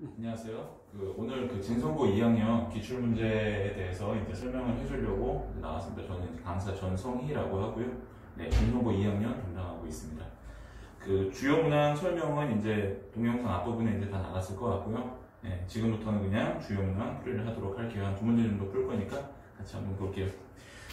안녕하세요. 오늘 진성고 2학년 기출문제에 대해서 이제 설명을 해주려고 나왔습니다. 저는 이제 강사 전성희라고 하고요. 네, 진성고 2학년 담당하고 있습니다. 주요 문항 설명은 이제 동영상 앞부분에 이제 다 나갔을 것 같고요. 네, 지금부터는 그냥 주요 문항 풀이를 하도록 할게요. 한 두 문제 정도 풀 거니까 같이 한번 볼게요.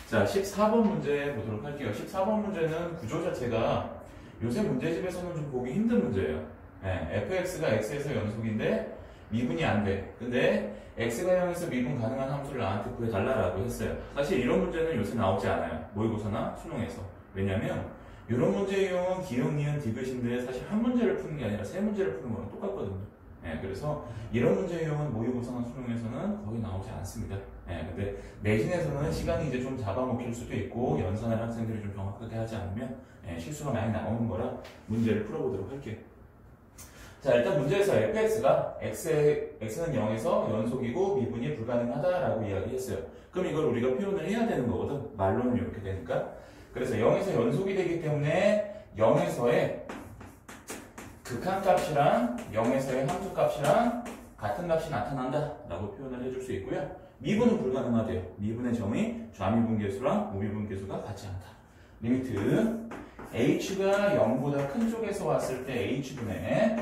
자, 14번 문제 보도록 할게요. 14번 문제는 구조 자체가 요새 문제집에서는 좀 보기 힘든 문제예요. 네, fx가 x에서 연속인데 미분이 안 돼. 근데 x가 0에서 미분 가능한 함수를 나한테 구해달라고 했어요. 사실 이런 문제는 요새 나오지 않아요. 모의고사나 수능에서. 왜냐면 이런 문제의 유형은 기억, 니은, 디귿인데 사실 한 문제를 푸는 게 아니라 세 문제를 푸는 거랑 똑같거든요. 네, 그래서 이런 문제의 유형은 모의고사나 수능에서는 거의 나오지 않습니다. 네, 근데 내신에서는 시간이 이제 좀 잡아먹힐 수도 있고 연산을 학생들이 좀 정확하게 하지 않으면 실수가 많이 나오는 거라 문제를 풀어보도록 할게요. 자, 일단 문제에서 fx가 x는 0에서 연속이고 미분이 불가능하다라고 이야기했어요. 그럼 이걸 우리가 표현을 해야 되는 거거든. 말로는 이렇게 되니까. 그래서 0에서 연속이 되기 때문에 0에서의 극한값이랑 0에서의 함수값이랑 같은 값이 나타난다 라고 표현을 해줄 수 있고요. 미분은 불가능하대요. 미분의 점이 좌미분계수랑 우미분계수가 같지 않다. 리미트 h가 0보다 큰 쪽에서 왔을 때 h분의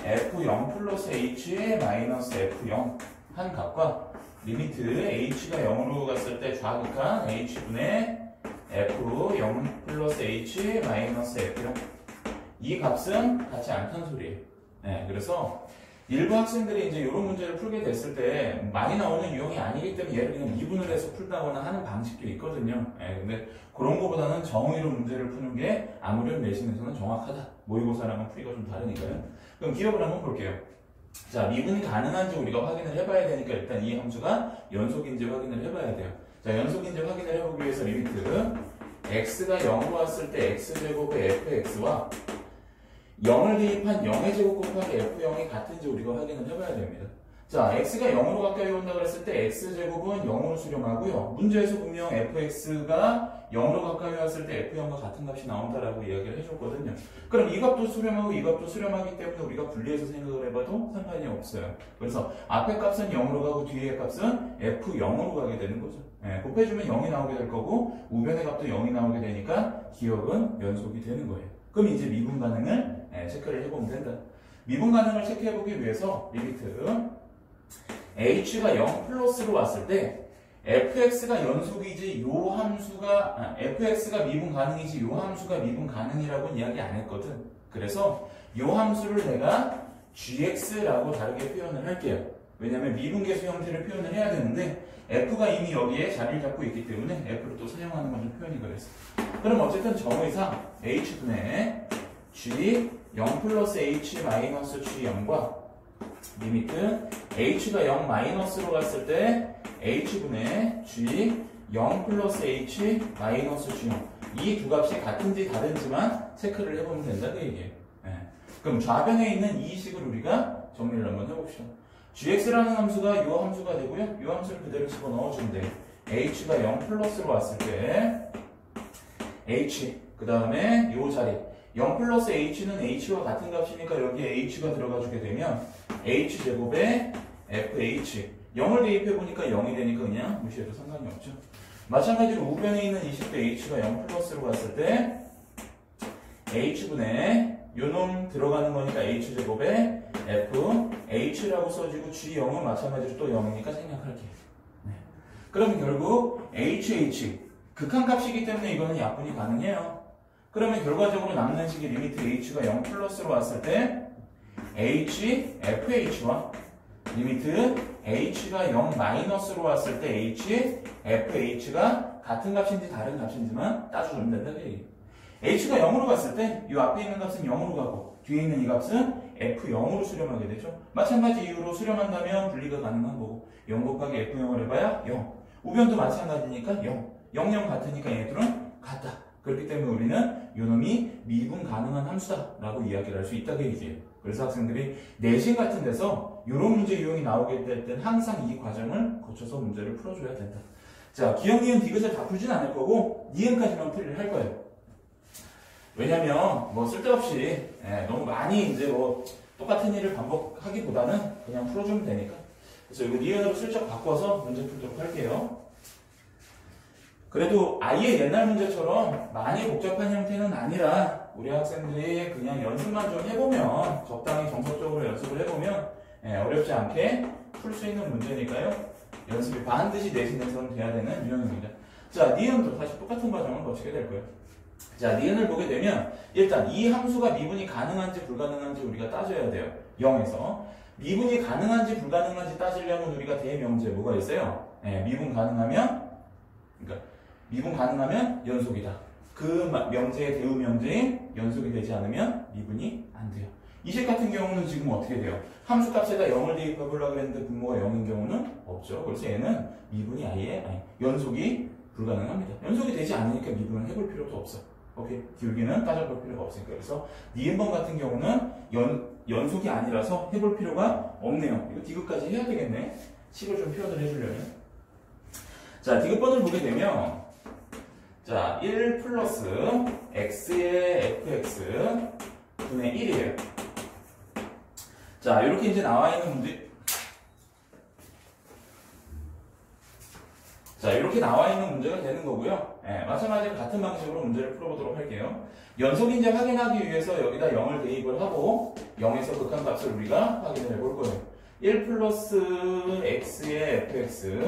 f0 플러스 h 마이너스 f0 한 값과 리미트 h가 0으로 갔을 때 좌극한 h분의 f0 플러스 h 마이너스 f0 이 값은 같지 않다는 소리예요. 네, 그래서 일부 학생들이 이제 이런 문제를 풀게 됐을 때 많이 나오는 유형이 아니기 때문에 얘를 그냥 미분을 해서 풀다거나 하는 방식도 있거든요. 네, 근데 그런 거보다는 정의로 문제를 푸는 게 아무래도 내신에서는 정확하다. 모의고사랑은 풀이가 좀 다르니까요. 그럼 기억을 한번 볼게요. 자, 미분이 가능한지 우리가 확인을 해봐야 되니까 일단 이 함수가 연속인지 확인을 해봐야 돼요. 자, 연속인지 확인을 해보기 위해서 리미트 x가 0으로 왔을 때 x제곱의 fx와 0을 대입한 0의 제곱 곱하기 f0이 같은지 우리가 확인을 해봐야 됩니다. 자, x가 0으로 가까이 온다 그랬을 때 x제곱은 0으로 수렴하고요. 문제에서 분명 fx가 0으로 가까이 왔을 때 f0과 같은 값이 나온다라고 이야기를 해줬거든요. 그럼 이 값도 수렴하고 이 값도 수렴하기 때문에 우리가 분리해서 생각을 해봐도 상관이 없어요. 그래서 앞에 값은 0으로 가고 뒤에 값은 f0으로 가게 되는 거죠. 곱해주면 0이 나오게 될 거고 우변의 값도 0이 나오게 되니까 기억은 연속이 되는 거예요. 그럼 이제 미분 가능을 체크를 해보면 된다. 미분 가능을 체크해보기 위해서 리미트 h가 0 플러스로 왔을 때 fx가 연속이지 요 함수가 fx가 미분 가능이지 요 함수가 미분 가능이라고는 이야기 안 했거든. 그래서 요 함수를 내가 gx라고 다르게 표현을 할게요. 왜냐면 미분계수 형태를 표현을 해야 되는데 f가 이미 여기에 자리를 잡고 있기 때문에 f를 또 사용하는 건 좀 표현이 그랬어. 그럼 어쨌든 정의상 h분의 g 0 플러스 h 마이너스 g0과 리미트 h가 0 마이너스로 갔을 때 h분의 g 0 플러스 h 마이너스 g0 이 두 값이 같은지 다른지만 체크를 해보면 된다는 얘기예요. 그럼 좌변에 있는 이 식을 우리가 정리를 한번 해봅시다. gx라는 함수가 이 함수가 되고요. 이 함수를 그대로 집어넣어주면 돼요. h가 0 플러스로 왔을 때 h 그 다음에 이 자리 0 플러스 h는 h와 같은 값이니까 여기에 h가 들어가 주게 되면 h제곱에 fh 0을 대입해보니까 0이 되니까 그냥 무시해도 상관이 없죠. 마찬가지로 우변에 있는 20대 h가 0 플러스로 갔을 때 h분의 요놈 들어가는 거니까 h제곱에 f h라고 써지고 g0은 마찬가지로 또 0이니까 생략할게요. 그러면 결국 hh 극한값이기 때문에 이거는 약분이 가능해요. 그러면 결과적으로 남는 식이 리미트 h가 0 플러스로 왔을 때 h fh와 리미트 h가 0 마이너스로 왔을 때 h fh가 같은 값인지 다른 값인지만 따져주면 된다는 얘기예요. h가 0으로 갔을 때 이 앞에 있는 값은 0으로 가고 뒤에 있는 이 값은 f0으로 수렴하게 되죠. 마찬가지 이유로 수렴한다면 분리가 가능한 거고 0 곱하기 f0을 해봐야 0 우변도 마찬가지니까 0 0, 0 같으니까 얘들은 같다. 그렇기 때문에 우리는 요놈이 미분 가능한 함수다 라고 이야기를 할 수 있다고 얘기해요. 그래서 학생들이 내신 같은 데서 이런 문제 유형이 나오게 될 땐 항상 이 과정을 거쳐서 문제를 풀어줘야 된다. 자, 기억, 니은, 디귿을 다 풀진 않을 거고 니은까지만 풀이를 할 거예요. 왜냐면 뭐 쓸데없이 너무 많이 이제 뭐 똑같은 일을 반복하기보다는 그냥 풀어주면 되니까. 그래서 이거 니은으로 슬쩍 바꿔서 문제 풀도록 할게요. 그래도 아예 옛날 문제처럼 많이 복잡한 형태는 아니라 우리 학생들이 그냥 연습만 좀 해보면, 적당히 정석적으로 연습을 해보면 어렵지 않게 풀 수 있는 문제니까요. 연습이 반드시 내신에서는 돼야 되는 유형입니다. 자, 니은도 다시 똑같은 과정을 거치게 될 거예요. 자, 니은을 보게 되면 일단 이 함수가 미분이 가능한지 불가능한지 우리가 따져야 돼요. 0에서. 미분이 가능한지 불가능한지 따지려면 우리가 대명제 뭐가 있어요? 미분 가능하면, 그러니까 미분 가능하면 연속이다. 그 명제의 대우 명제인 연속이 되지 않으면 미분이 안 돼요. 이 식 같은 경우는 지금 어떻게 돼요? 함수 값에다 0을 대입해보려고 했는데 분모가 0인 경우는 없죠. 그래서 얘는 미분이 연속이 불가능합니다. 연속이 되지 않으니까 미분을 해볼 필요도 없어. 오케이. 기울기는 따져볼 필요가 없으니까. 그래서 니은번 같은 경우는 연속이 아니라서 해볼 필요가 없네요. 이거 디귿까지 해야 되겠네. 식을 좀 표현을 해주려면. 자, 디귿번을 보게 되면, 자, 1 플러스 x의 fx 분의 1이에요. 자, 이렇게 이제 나와 있는 문제. 자, 이렇게 나와 있는 문제가 되는 거고요. 마찬가지로 같은 방식으로 문제를 풀어보도록 할게요. 연속인지 확인하기 위해서 여기다 0을 대입을 하고 0에서 극한값을 우리가 확인을 해볼 거예요. 1 플러스 x의 fx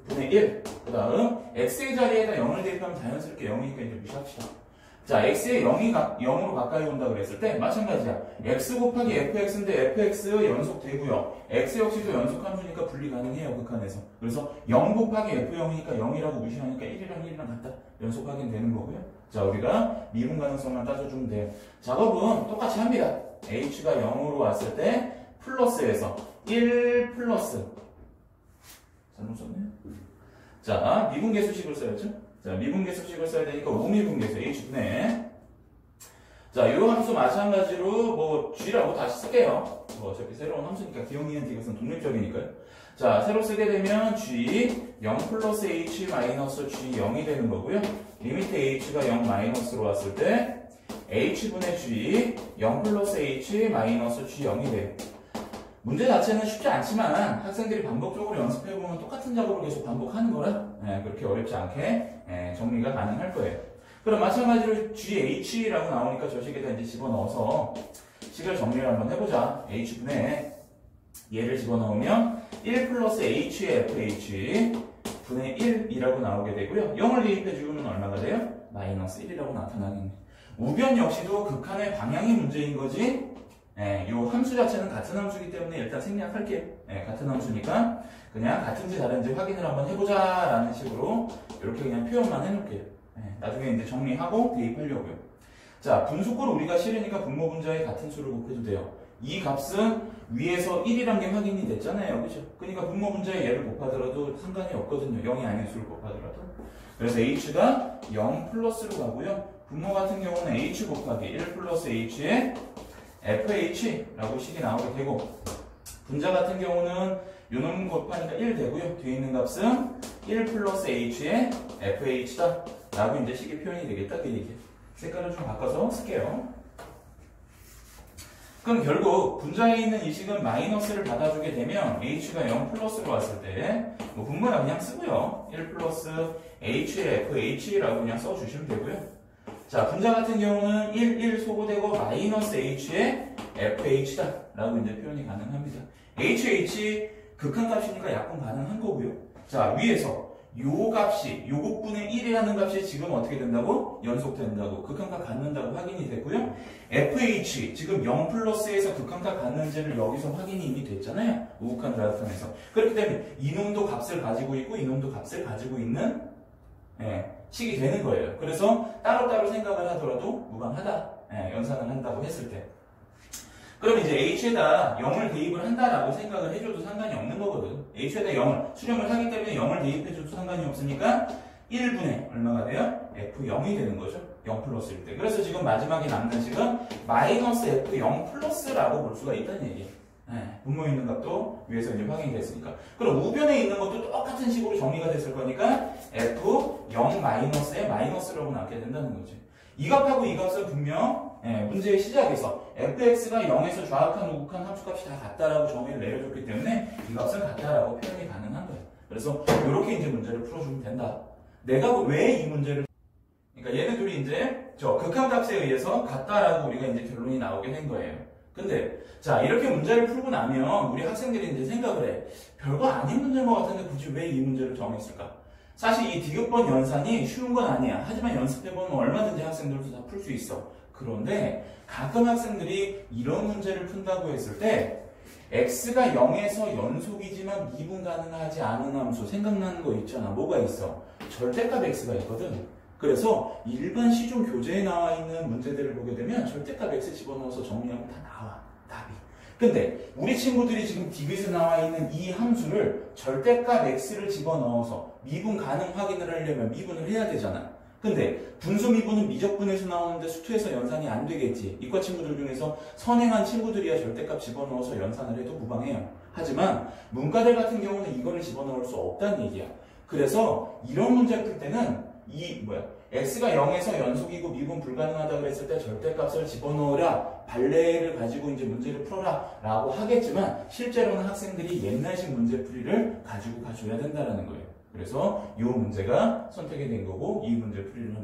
분의 1. 그 다음 x의 자리에다 0을 대입하면 자연스럽게 0이니까 이제 무시합시다. 자, x의 0으로 가까이 온다 그랬을 때 마찬가지야. x 곱하기 fx인데 fx 연속되고요. x 역시도 연속함수니까 분리 가능해요. 극한에서. 그래서 0 곱하기 f0이니까 0이라고 무시하니까 1이랑 1이랑 같다. 연속 확인되는 거고요. 자, 우리가 미분 가능성만 따져주면 돼요. 작업은 똑같이 합니다. h가 0으로 왔을 때 플러스에서 1 플러스 잘못 썼네요. 자, 미분계수식을 써야죠. 자, 미분계수식을 써야 되니까 5미분계수 h분의, 자, 이 함수 마찬가지로 뭐 g라고 다시 쓸게요. 뭐 어차피 새로운 함수니까 기억, 니은, 디귿은 독립적이니까요. 자, 새로 쓰게 되면 g 0 플러스 h 마이너스 g 0이 되는 거고요. 리미트 h가 0 마이너스로 왔을 때 h분의 g 0 플러스 h 마이너스 g 0이 돼요. 문제 자체는 쉽지 않지만 학생들이 반복적으로 연습해보면 똑같은 작업을 계속 반복하는 거라 그렇게 어렵지 않게 정리가 가능할 거예요. 그럼 마찬가지로 GH라고 나오니까 저 식에다 이제 집어넣어서 식을 정리를 한번 해보자. H분의 얘를 집어넣으면 1 플러스 H의 FH 분의 1이라고 나오게 되고요. 0을 대입해주면 얼마가 돼요? 마이너스 1이라고 나타나겠네. 우변 역시도 극한의 방향이 문제인 거지. 요 함수 자체는 같은 함수이기 때문에 일단 생략할게요. 같은 함수니까 그냥 같은지 다른지 확인을 한번 해보자 라는 식으로 이렇게 그냥 표현만 해놓을게요. 나중에 이제 정리하고 대입하려고요. 자, 분수꼴 우리가 싫으니까 분모 분자에 같은 수를 곱해도 돼요. 이 값은 위에서 1이란 게 확인이 됐잖아요. 그죠? 그러니까 분모 분자에 얘를 곱하더라도 상관이 없거든요. 0이 아닌 수를 곱하더라도. 그래서 h가 0 플러스로 가고요. 분모 같은 경우는 h 곱하기 1 플러스 h에 fh라고 식이 나오게 되고, 분자 같은 경우는 요놈 곱하니까 1 되고요. 뒤에 있는 값은 1 플러스 h의 fh다 라고 이제 식이 표현이 되겠다 그 얘기예요. 색깔을 좀 바꿔서 쓸게요. 그럼 결국 분자에 있는 이 식은 마이너스를 받아주게 되면 h가 0 플러스로 왔을 때 뭐 분모야 그냥 쓰고요. 1 플러스 h의 fh라고 그냥 써주시면 되고요. 자, 분자 같은 경우는 1 소거되고 마이너스 h의 fh다 라고 이제 표현이 가능합니다. hh 극한값이니까 약분 가능한 거고요. 자, 위에서 요 값이 요것분의 1이라는 값이 지금 어떻게 된다고? 연속된다고, 극한값 갖는다고 확인이 됐고요. fh 지금 0 플러스에서 극한값 갖는지를 여기서 확인이 이미 됐잖아요. 우극한 그래프에서. 그렇기 때문에 이놈도 값을 가지고 있고 이놈도 값을 가지고 있는 식이 되는 거예요. 그래서 따로따로 생각을 하더라도 무방하다. 연산을 한다고 했을 때. 그럼 이제 h에다 0을 대입을 한다라고 생각을 해줘도 상관이 없는 거거든. h에다 0을 수렴을 하기 때문에 0을 대입해줘도 상관이 없으니까 1분의 얼마가 돼요? f0이 되는 거죠. 0 플러스일 때. 그래서 지금 마지막에 남는 식은 마이너스 f0 플러스라고 볼 수가 있다는 얘기예요. 분모에 있는 값도 위에서 이제 확인이 됐으니까. 그럼 우변에 있는 것도 똑같은 식으로 정리가 됐을 거니까 f0 마이너스에 마이너스라고 남게 된다는 거지. 이 값하고 이 값은 분명 문제의 시작에서 fx가 0에서 좌악한 우극한 함수값이 다 같다라고 정의를 내려줬기 때문에 이 값은 같다라고 표현이 가능한 거예요. 그래서 이렇게 이제 문제를 풀어주면 된다. 내가 왜 이 문제를 그러니까 얘네 둘이 이제 저 극한값에 의해서 같다라고 우리가 이제 결론이 나오게 된 거예요. 근데 자 이렇게 문제를 풀고 나면 우리 학생들이 이제 생각을 해. 별거 아닌 문제인 것 같은데 굳이 왜 이 문제를 정했을까? 사실 이 디귿번 연산이 쉬운 건 아니야. 하지만 연습해보면 얼마든지 학생들도 다 풀 수 있어. 그런데 가끔 학생들이 이런 문제를 푼다고 했을 때 x가 0에서 연속이지만 미분 가능하지 않은 함수 생각나는 거 있잖아. 뭐가 있어? 절대값 x가 있거든. 그래서 일반 시중 교재에 나와 있는 문제들을 보게 되면 절대값 x 집어넣어서 정리하면 다 나와. 답이. 근데 우리 친구들이 지금 디귿에 나와 있는 이 함수를 절대값 x를 집어넣어서 미분 가능 확인을 하려면 미분을 해야 되잖아. 근데 분수 미분은 미적분에서 나오는데 수투에서 연산이 안 되겠지. 이과 친구들 중에서 선행한 친구들이야 절대값 집어넣어서 연산을 해도 무방해요. 하지만 문과들 같은 경우는 이거를 집어넣을 수 없다는 얘기야. 그래서 이런 문제 풀 때는 x가 0에서 연속이고 미분 불가능하다 그랬을 때 절대값을 집어넣으라, 발레를 가지고 이제 문제를 풀어라 라고 하겠지만 실제로는 학생들이 옛날식 문제풀이를 가지고 가줘야 된다는 거예요. 그래서 이 문제가 선택이 된 거고 이 문제 풀이를